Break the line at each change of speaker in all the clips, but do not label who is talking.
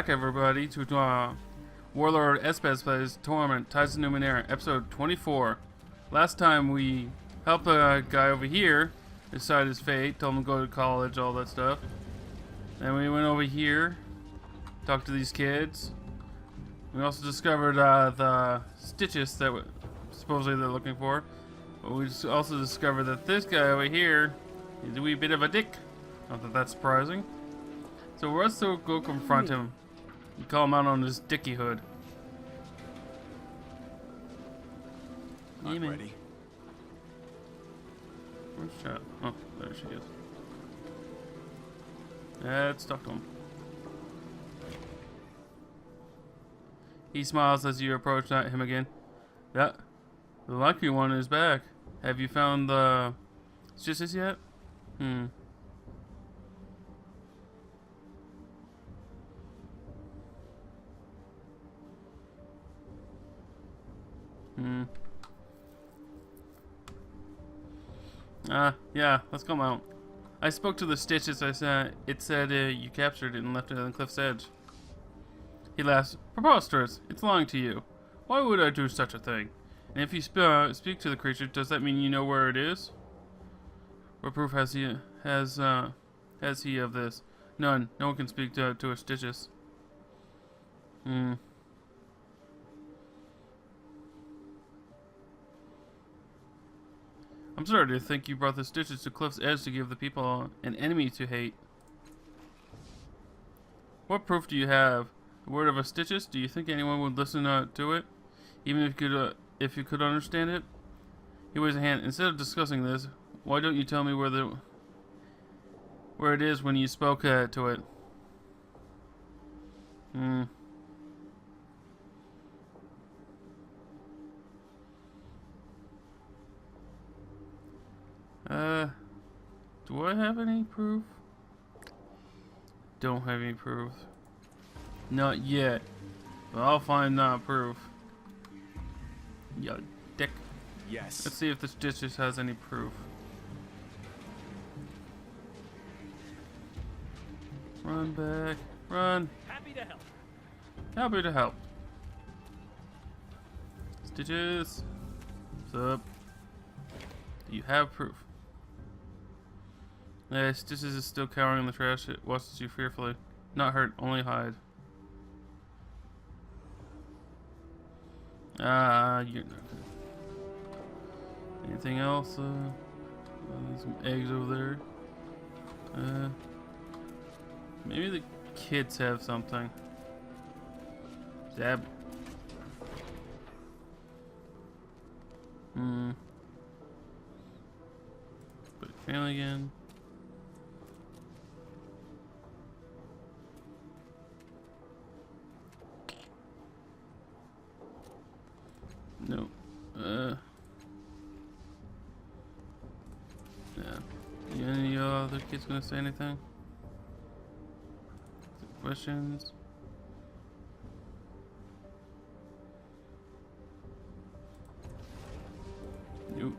Back everybody to Warlord of SBAS plays Torment, Ties to Numenera, episode 24. Last time we helped a guy over here decide his fate, told him to go to college, all that stuff. Then we went over here, talked to these kids. We also discovered the stitches that supposedly they're looking for. But we also discovered that this guy over here is a wee bit of a dick. Not that that's surprising. So let's go confront him and call him out on his dicky-hood.
I'm ready.
Where's Chat? Oh, there she is. Let's talk to him. He smiles as you approach him again. Yeah, the lucky one is back. Have you found the stitches yet? Hmm. Yeah, let's come out. I spoke to the stitches. It said you captured it and left it on the cliff's edge. He laughs. Preposterous. It's lying to you. Why would I do such a thing? And if you speak to the creature, does that mean you know where it is? What proof has he of this? None. No one can speak to a stitches. I'm sorry to think you brought the stitches to Cliff's Edge to give the people an enemy to hate. What proof do you have? The word of a stitches? Do you think anyone would listen to it? Even if you could understand it? He waves a hand. Instead of discussing this, why don't you tell me where it is when you spoke to it? Do I have any proof? Don't have any proof. Not yet. But I'll find proof. Yo, dick.
Yes.
Let's see if this stitches has any proof. Run back. Run.
Happy to help.
Happy to help. Stitches. What's up? Do you have proof? Stitches is still cowering in the trash. It watches you fearfully. Not hurt, only hide. You're not good. Anything else? There's some eggs over there. Maybe the kids have something. Zeb. But family again. No. Yeah. Any other kids gonna say anything? Questions? Nope.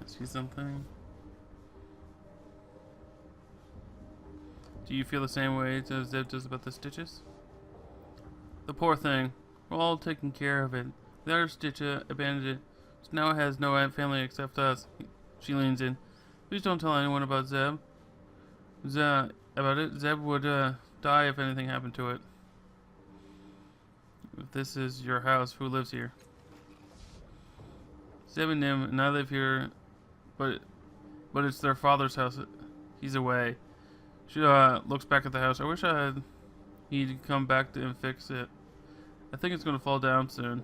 Ask you something? Do you feel the same way as Zeb does about the stitches? The poor thing. We're all taking care of it. The other stitch abandoned it. So now it has no family except us. She leans in. Please don't tell anyone about Zeb. Zeb would die if anything happened to it. If this is your house, who lives here? Zeb and Nim and I live here, but it's their father's house. He's away. She looks back at the house. I wish he'd come back and fix it. I think it's gonna fall down soon.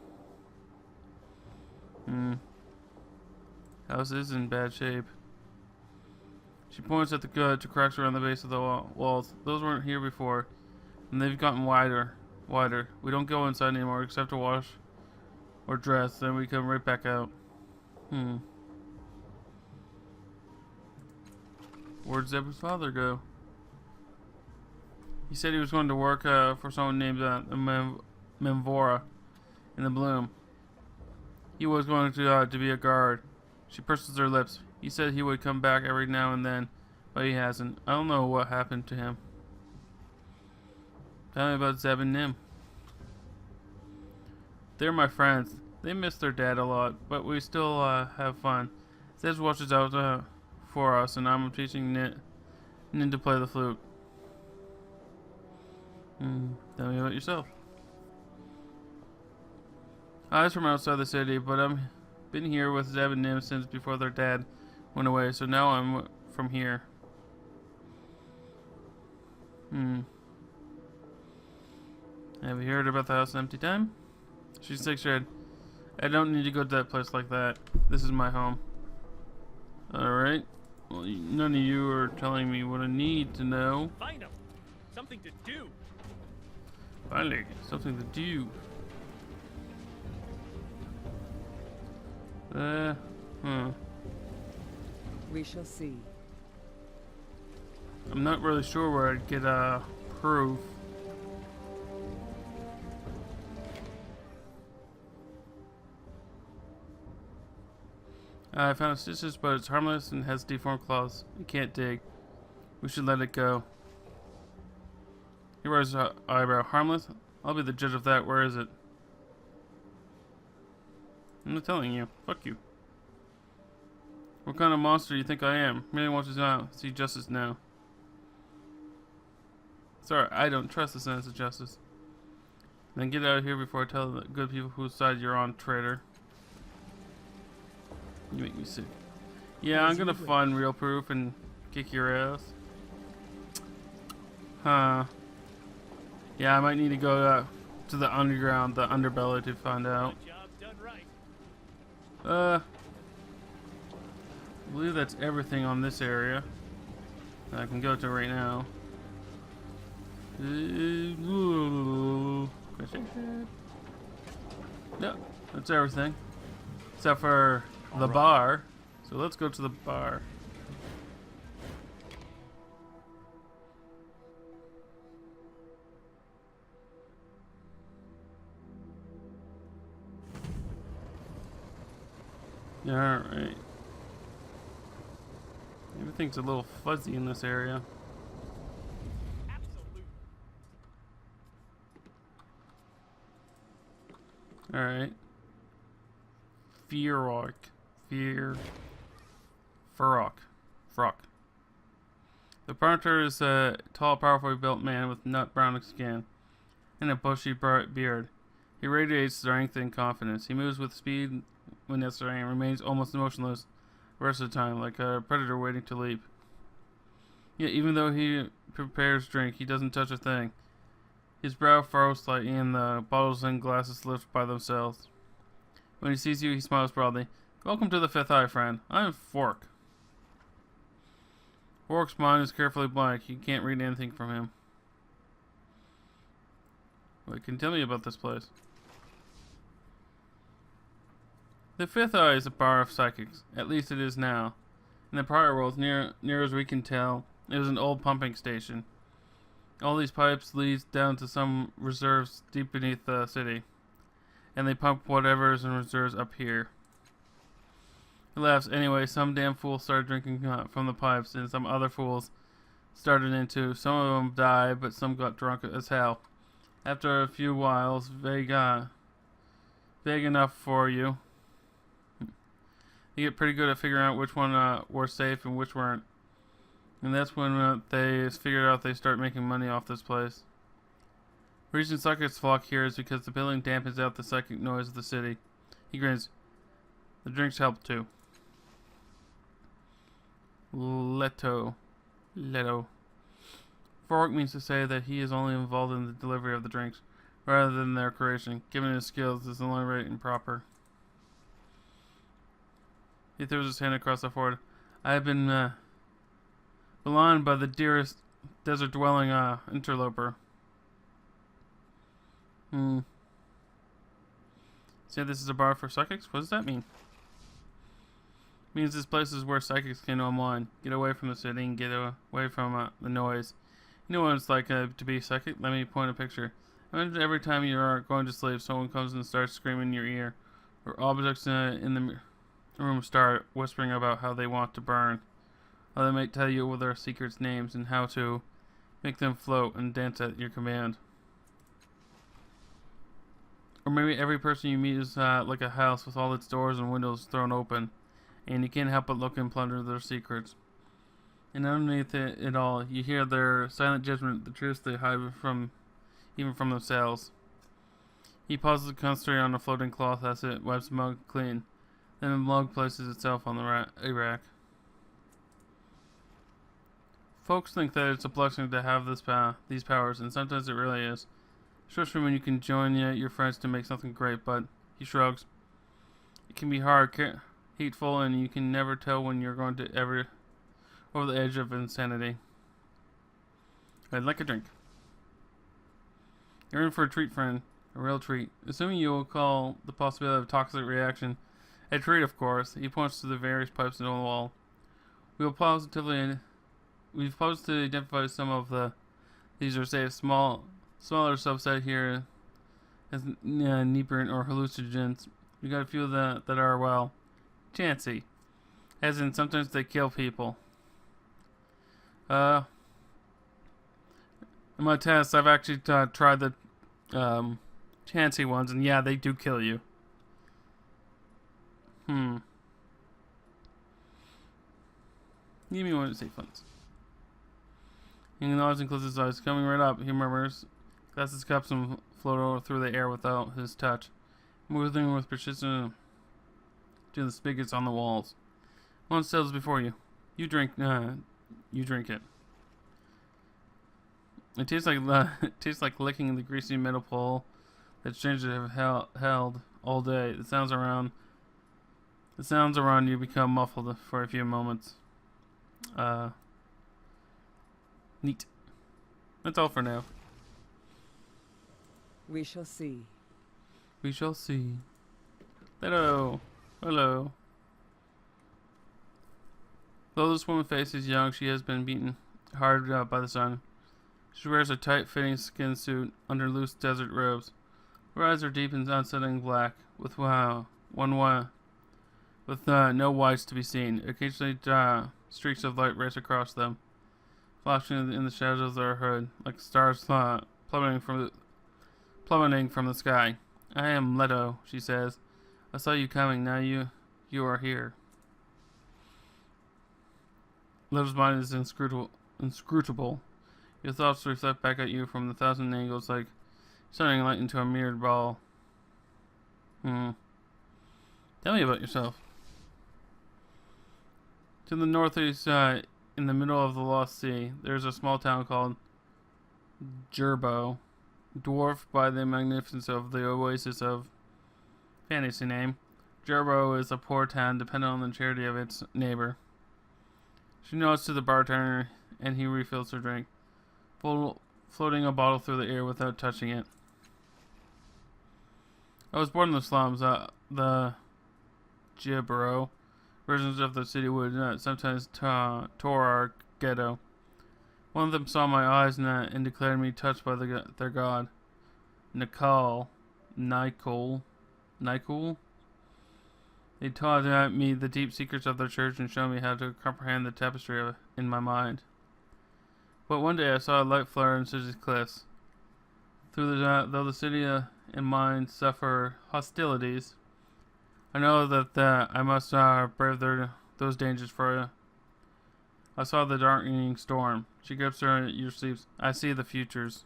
House is in bad shape. She points at the cracks around the base of the walls. Those weren't here before, and they've gotten wider. We don't go inside anymore except to wash or dress. Then we come right back out. Where'd Zeb's father go? He said he was going to work for someone named Memvora in the Bloom. He was going to be a guard. She purses her lips. He said he would come back every now and then, But he hasn't. I don't know what happened to him. Tell me about Zeb and Nim. They're my friends. They miss their dad a lot, but we still have fun. Zeb watches out for us, and I'm teaching Nin to play the flute. Tell me about yourself. I was from outside the city, but I've been here with Zeb and Nim since before their dad went away, so now I'm from here. Have you heard about the house empty time? She's shakes her head. I don't need to go to that place like that. This is my home. Alright. Well, none of you are telling me what I need to know.
Find them. Something to do.
Finally, something to do.
We shall see.
I'm not really sure where I'd get proof. I found stitches, but it's harmless and has deformed claws. It can't dig. We should let it go. He raises his eyebrow. Harmless? I'll be the judge of that. Where is it? I'm not telling you. Fuck you. What kind of monster do you think I am? Merely want to see justice now. Sorry, I don't trust the sense of justice. Then get out of here before I tell the good people whose side you're on, traitor. You make me sick. Yeah, I'm gonna find real proof and kick your ass. Huh. Yeah, I might need to go to the underground, the underbelly to find out.
Job done right.
I believe that's everything on this area that I can go to right now. Yep, that's everything. Except for the bar. So let's go to the bar. Alright. Everything's a little fuzzy in this area.
Absolute.
Alright. Frock. The Parter is a tall, powerfully built man with nut brown skin and a bushy beard. He radiates strength and confidence. He moves with speed when necessary and remains almost motionless the rest of the time, like a predator waiting to leap. Yet even though he prepares drink, he doesn't touch a thing. His brow furrows slightly and the bottles and glasses lift by themselves. When he sees you, he smiles broadly. Welcome to the Fifth Eye, friend. I'm Fork. Fork's mind is carefully blank. You can't read anything from him. What can you tell me about this place? The Fifth Eye is a bar of psychics. At least it is now. In the prior world, near as we can tell, it was an old pumping station. All these pipes lead down to some reserves deep beneath the city. And they pump whatever is in reserves up here. He laughs. Anyway, some damn fool started drinking from the pipes, and some other fools started in too. Some of them died, but some got drunk as hell. After a few whiles, vague enough for you. You get pretty good at figuring out which one were safe and which weren't. And that's when they figured out they start making money off this place. The reason psychics flock here is because the building dampens out the psychic noise of the city. He grins. The drinks help too. Leto. Fork means to say that he is only involved in the delivery of the drinks, rather than their creation. Given his skills, this is only right and proper. He throws his hand across the ford. I have been belonged by the dearest desert-dwelling interloper. Say this is a bar for psychics? What does that mean? It means this place is where psychics can unwind, get away from the city, and get away from the noise. You know what it's like to be psychic? Let me point a picture. Imagine every time you are going to sleep, someone comes and starts screaming in your ear, or objects in the room start whispering about how they want to burn. How they might tell you all their secrets, names, and how to make them float and dance at your command. Or maybe every person you meet is like a house with all its doors and windows thrown open, and you can't help but look and plunder their secrets. And underneath it all, you hear their silent judgment, the truths they hide from, even from themselves. He pauses to concentrate on the floating cloth as it wipes the mug clean. Then the mug places itself on the rack. Folks think that it's a blessing to have these powers, and sometimes it really is. Especially when you can join your friends to make something great, but he shrugs. It can be hard, hateful, and you can never tell when you're going to ever over the edge of insanity. I'd like a drink. You're in for a treat, friend. A real treat. Assuming you will call the possibility of a toxic reaction a treat, of course. He points to the various pipes on the wall. We've positively identified some of these are say smaller subset here as inebriant or hallucinogens. We got a few that are, well, chancy. As in, sometimes they kill people. In my tests, I've actually tried the chancy ones, and yeah, they do kill you. Give me one to say funds. He nods and closes his eyes. Coming right up, he murmurs. Glasses cups and float through the air without his touch. Moving with precision to the spigots on the walls. One settles before you. You drink it. It tastes like licking the greasy metal pole that strangers have held all day. The sounds around you become muffled for a few moments. Neat. That's all for now.
We shall see.
We shall see. Hello. Hello. Though this woman's face is young, she has been beaten hard by the sun. She wears a tight-fitting skin suit under loose desert robes. Her eyes are deep and unsettling black, with no whites to be seen. Occasionally, streaks of light race across them, flashing in the shadows of their hood, like stars plummeting from the sky. I am Leto, she says. I saw you coming. Now you are here. Leto's mind is inscrutable. Your thoughts reflect back at you from 1,000 angles, like shining light into a mirrored ball. Tell me about yourself. To the northeast, in the middle of the Lost Sea, there's a small town called Jerbo, dwarfed by the magnificence of the oasis of fantasy name. Jerbo is a poor town dependent on the charity of its neighbor. She nods to the bartender, and he refills her drink, floating a bottle through the air without touching it. I was born in the slums. The Gibro versions of the city would sometimes tour our ghetto. One of them saw my eyes and declared me touched by their god, Nicole. They taught me the deep secrets of their church and showed me how to comprehend the tapestry in my mind. But one day I saw a light flare in city's cliffs. Though the city and mine suffer hostilities, I know that I must brave those dangers for. I saw the darkening storm. She grips your sleeves. I see the futures.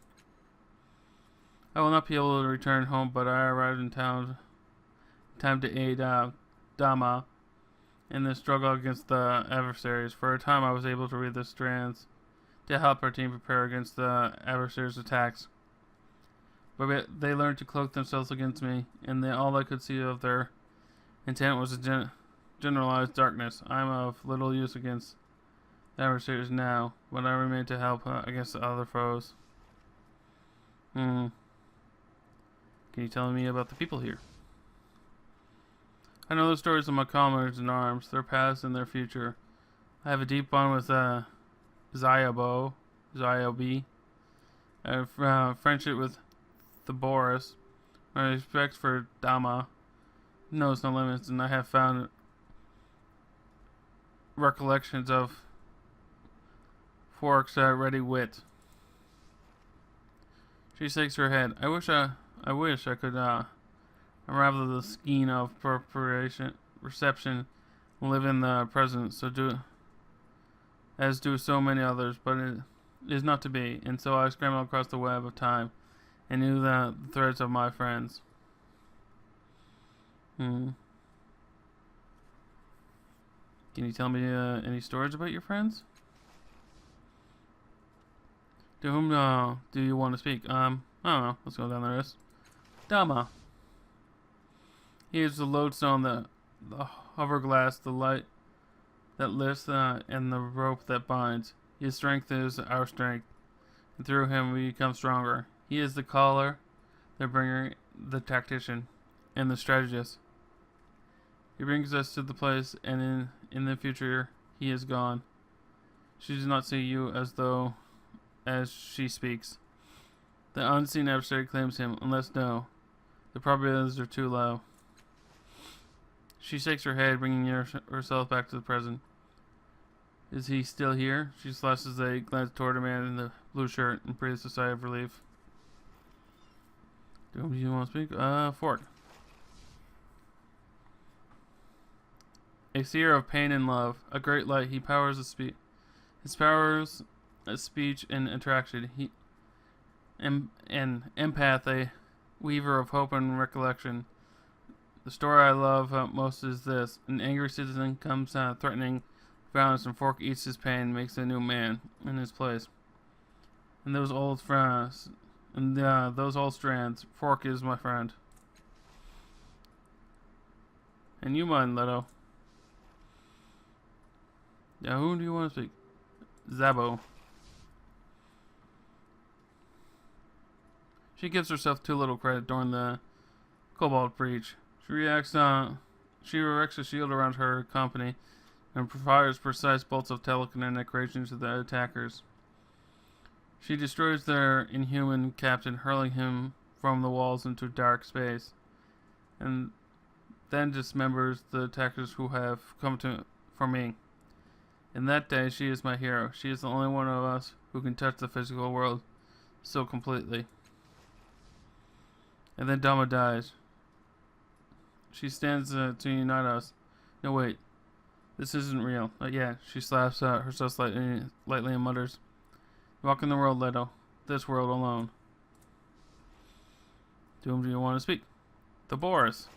I will not be able to return home, but I arrived in time to aid Dama in the struggle against the adversaries. For a time, I was able to read the strands to help our team prepare against the adversaries' attacks. But they learned to cloak themselves against me, and all I could see of their intent was a generalized darkness. I am of little use against the adversaries now, but I remain to help against the other foes. Can you tell me about the people here? I know the stories of my comrades in arms, their past and their future. I have a deep bond with Ziobi. I have friendship with Boris. My respect for Dama knows no limits, and I have found recollections of Fork's ready wit. She shakes her head. I wish I could unravel the skein of reception, and live in the present. As do so many others, but it is not to be. And so I scrambled across the web of time, and knew the threads of my friends. Can you tell me any stories about your friends? To whom do you want to speak? I don't know. Let's go down the list. Dama. He is the lodestone, the hourglass, the light that lifts, and the rope that binds. His strength is our strength, and through him we become stronger. He is the caller, the bringer, the tactician, and the strategist. He brings us to the place, and in the future he is gone. She does not see you as she speaks. The unseen adversary claims him, unless no. The probabilities are too low. She shakes her head, bringing herself back to the present. Is he still here? She slashes a glance toward a man in the blue shirt and breathes a sigh of relief. Do you want to speak? Fork. A seer of pain and love, a great light, he powers a speech. His powers a speech and attraction. An empath, a weaver of hope and recollection. The story I love most is this: an angry citizen comes threatening violence, and Fork eats his pain and makes a new man in his place. And those old friends, and those old strands, Fork is my friend. And you mind, Leto? Yeah, who do you want to speak? Zabo. She gives herself too little credit during the Cobalt breach. She erects a shield around her company and fires precise bolts of telekinetic raging to the attackers. She destroys their inhuman captain, hurling him from the walls into dark space, and then dismembers the attackers who have come for me. In that day, she is my hero. She is the only one of us who can touch the physical world so completely. And then Dama dies. She stands to unite us. No, wait. This isn't real. Not yet. She slaps herself lightly and mutters, "Walk in the world, Leto. This world alone." To whom do you want to speak? The Boris.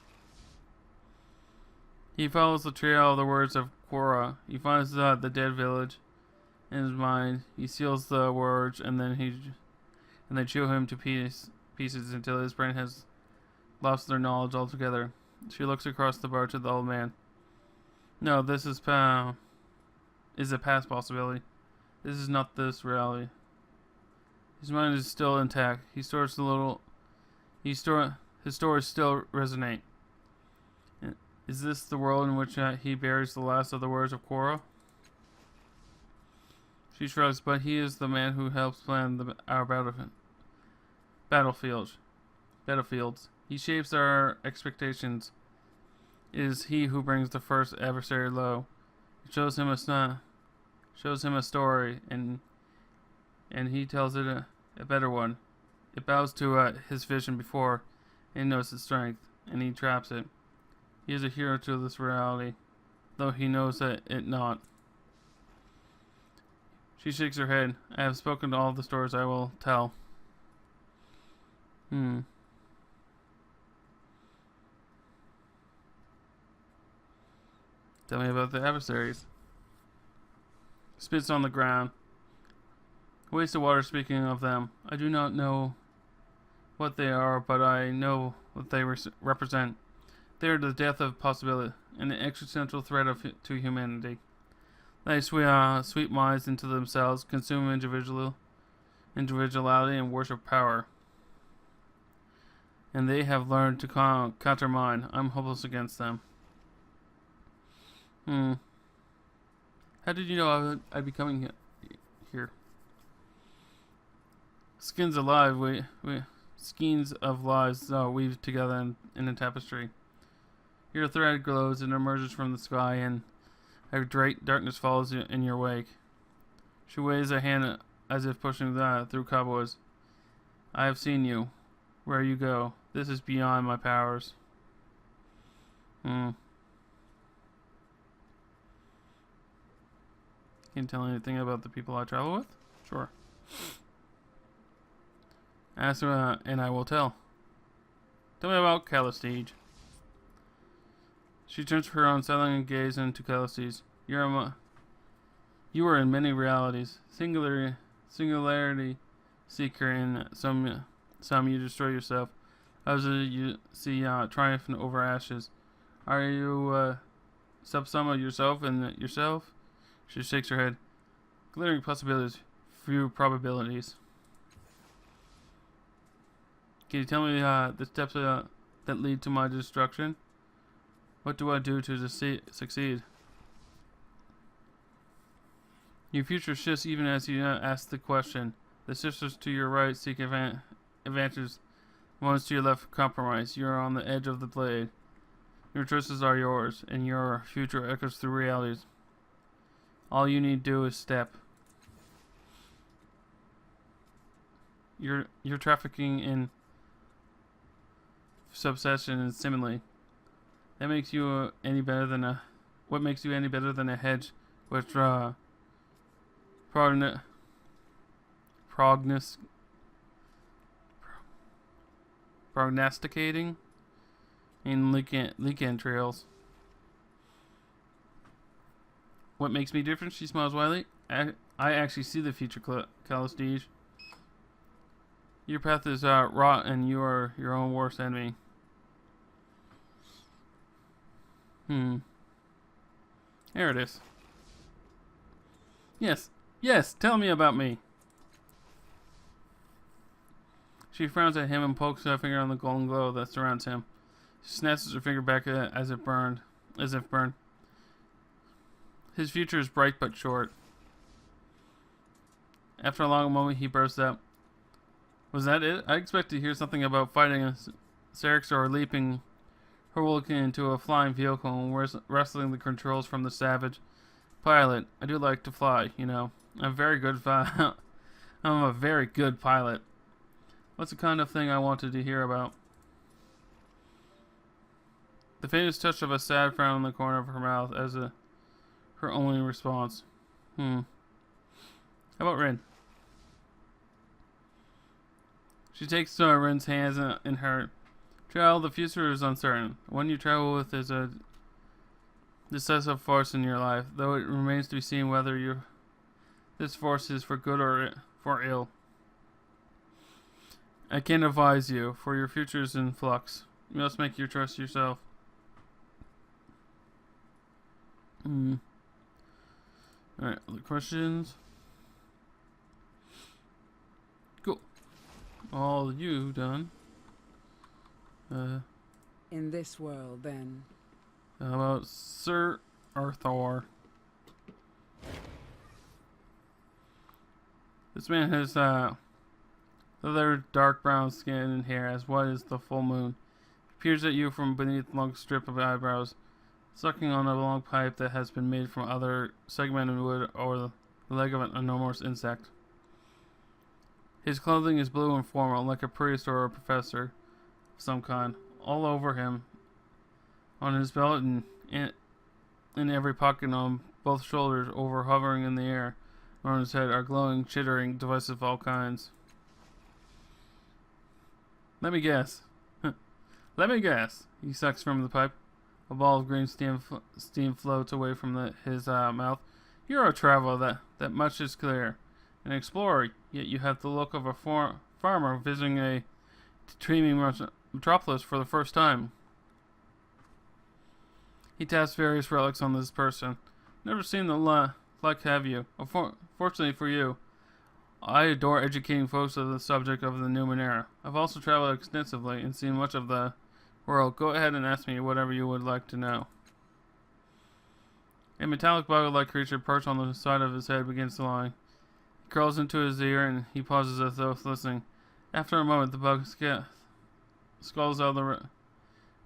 He follows the trail of the words of Quora. He finds the dead village in his mind. He seals the words, and they chew him to pieces until his brain has lost their knowledge altogether. She looks across the bar to the old man. No, this is a past possibility. This is not this reality. His mind is still intact. His stories still resonate. Is this the world in which he buries the last of the words of Quora? She shrugs, but he is the man who helps plan our battlefields. He shapes our expectations. It is he who brings the first adversary low. It shows him a story, and he tells it a better one. It bows to his vision before, and knows its strength, and he traps it. He is a hero to this reality, though he knows that it not. She shakes her head. I have spoken to all the stories I will tell. Tell me about the adversaries. Spits on the ground. Waste of water. Speaking of them, I do not know what they are, but I know what they represent. They are the death of possibility, and an existential threat to humanity. They sweep minds into themselves, consume individuality, and worship power. And they have learned to counter mine. I'm hopeless against them. How did you know I'd be coming here? Skeins of lives weave together in a tapestry. Your thread glows and emerges from the sky, and a great darkness follows in your wake. She waves a hand as if pushing through cobwebs. I have seen you. Where you go. This is beyond my powers. Can you tell anything about the people I travel with? Sure. Ask and I will tell. Tell me about Callistige. She turns her unsettling gaze into Callistige. You are in many realities. Singularity seeker in some you destroy yourself. Others you see triumphant over ashes. Are you sum of yourself and yourself? She shakes her head. Glittering possibilities, few probabilities. Can you tell me the steps that lead to my destruction? What do I do to succeed? Your future shifts even as you ask the question. The sisters to your right seek advantages. The ones to your left compromise. You are on the edge of the blade. Your choices are yours, and your future echoes through realities. All you need to do is step. You're trafficking in subsession and simile. That makes you any better than a. What makes you any better than a hedge which prognosticating in leak trails. What makes me different? She smiles widely. I actually see the future, Callistige. Your path is wrought, and you are your own worst enemy. There it is. Yes, tell me about me. She frowns at him and pokes her finger on the golden glow that surrounds him. She snatches her finger back as if burned. His future is bright but short. After a long moment, he bursts out. Was that it? I expect to hear something about fighting a Serix or leaping heroically into a flying vehicle and wrestling the controls from the savage pilot. I do like to fly, you know. I'm a very good pilot. What's the kind of thing I wanted to hear about? The faintest touch of a sad frown in the corner of her mouth as her only response. How about Rin? She takes Rin's hands in her. Child, the future is uncertain. The one you travel with is a decisive force in your life, though it remains to be seen whether this force is for good or for ill. I can't advise you, for your future is in flux. You must make your choice yourself. Alright, other questions? Cool. All you done.
In this world, then.
How about Sir Arthur? This man has leather dark brown skin and hair as white as the full moon. He peers at you from beneath a long strip of eyebrows, sucking on a long pipe that has been made from other segmented wood or the leg of an enormous insect. His clothing is blue and formal, like a priest or a professor of some kind. All over him, on his belt and in every pocket on both shoulders, over hovering in the air, around his head, are glowing, chittering devices of all kinds. Let me guess. He sucks from the pipe. A ball of green steam floats away from his mouth. You're a traveler, that much is clear. An explorer, yet you have the look of a farmer visiting a teeming metropolis for the first time. He taps various relics on this person. Never seen the like, have you? Fortunately for you, I adore educating folks on the subject of the Numenera. I've also traveled extensively and seen much of the world. Go ahead and ask me whatever you would like to know. A metallic bug-like creature perched on the side of his head begins to lie. He crawls into his ear and he pauses as though listening. After a moment, the bug skulls out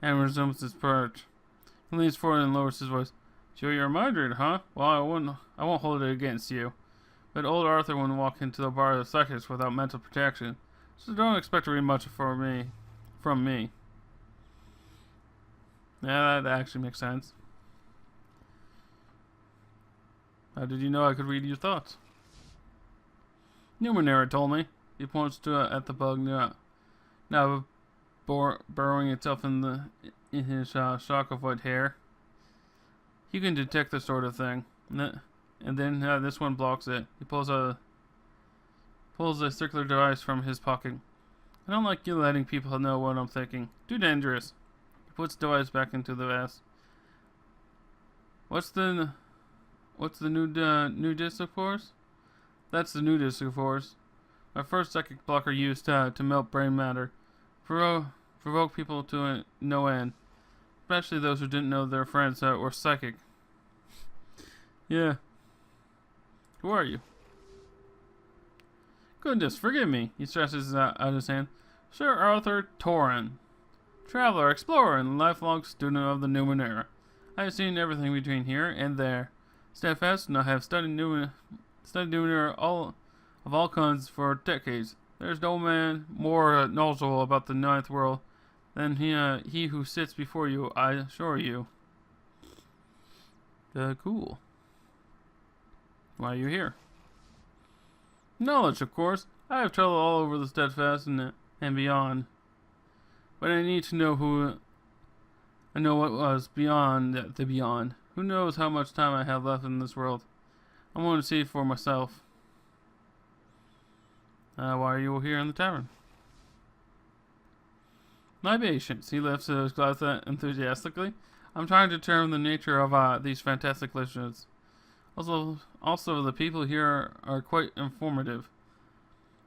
and resumes its perch. He leans forward and lowers his voice. So you're a murdered, huh? Well, I won't hold it against you. But old Arthur wouldn't walk into the bar of the psychics without mental protection, so don't expect to read much from me. Yeah, that actually makes sense. How did you know I could read your thoughts? Numenera told me. He points at the bug now burrowing itself in his shock of white hair. You can detect this sort of thing. And then this one blocks it. He pulls a circular device from his pocket. I don't like you letting people know what I'm thinking. Too dangerous. He puts the device back into the vest. What's the new disc of force? That's the new disc of force. My first psychic blocker used to melt brain matter. Provoke people to no end. Especially those who didn't know their friends were psychic. Yeah. Who are you? Goodness, forgive me. He stretches out his hand. Sir Arthur Torment. Traveler, explorer, and lifelong student of the Numenera. I have seen everything between here and there. Steadfast, and I have studied Numenera of all kinds for decades. There is no man more knowledgeable about the ninth world than he who sits before you, I assure you. Cool. Why are you here? Knowledge, of course. I have traveled all over the Steadfast and beyond. But I need to know I know what was beyond the beyond. Who knows how much time I have left in this world? I want to see it for myself. Why are you here in the tavern? My patience. He lifts his glass enthusiastically. I'm trying to determine the nature of these fantastic legends. Also, the people here are quite informative.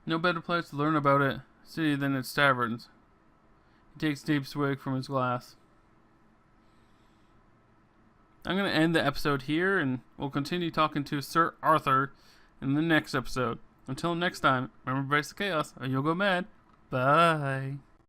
No better place to learn about a city than its taverns. He takes a deep swig from his glass. I'm going to end the episode here, and we'll continue talking to Sir Arthur in the next episode. Until next time, remember, embrace the chaos, or you'll go mad. Bye.